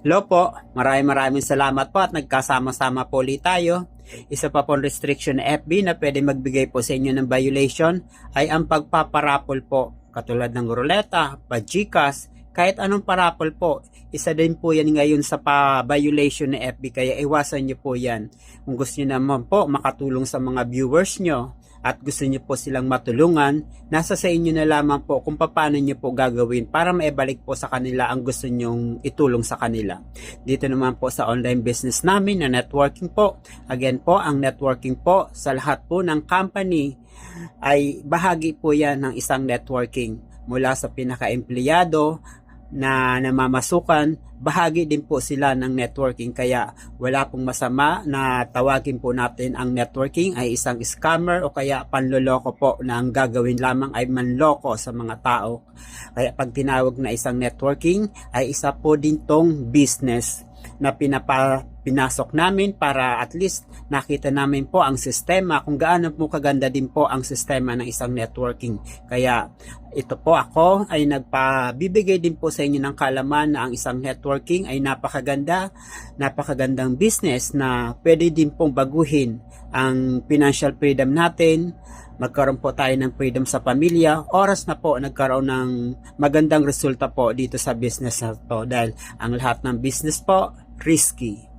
Hello po, maraming salamat po at nagkasama-sama po ulit tayo. Isa pa pong restriction na FB na pwede magbigay po sa inyo ng violation ay ang pagpaparapol po. Katulad ng ruleta, pajikas, kahit anong parapol po. Isa din po yan ngayon sa pa-violation na FB kaya iwasan nyo po yan. Kung gusto nyo naman po makatulong sa mga viewers nyo at gusto nyo po silang matulungan, nasa sa inyo na lamang po kung paano nyo po gagawin para maibalik po sa kanila ang gusto nyong itulong sa kanila. Dito naman po sa online business namin na networking po. Again po, ang networking po sa lahat po ng company ay bahagi po yan ng isang networking. Mula sa pinaka-empleyado na namamasukan, bahagi din po sila ng networking kaya wala pong masama na tawagin po natin ang networking ay isang scammer o kaya panloloko po na ang gagawin lamang ay manloko sa mga tao. Kaya pag tinawag na isang networking ay isa po din tong business na pinasok namin para at least nakita namin po ang sistema kung gaano po kaganda din po ang sistema ng isang networking. Kaya ito po ako ay nagpabibigay din po sa inyo ng kalaman na ang isang networking ay napakagandang business na pwede din pong baguhin ang financial freedom natin, magkaroon po tayo ng freedom sa pamilya, oras na po nagkaroon ng magandang resulta po dito sa business na to dahil ang lahat ng business po risky.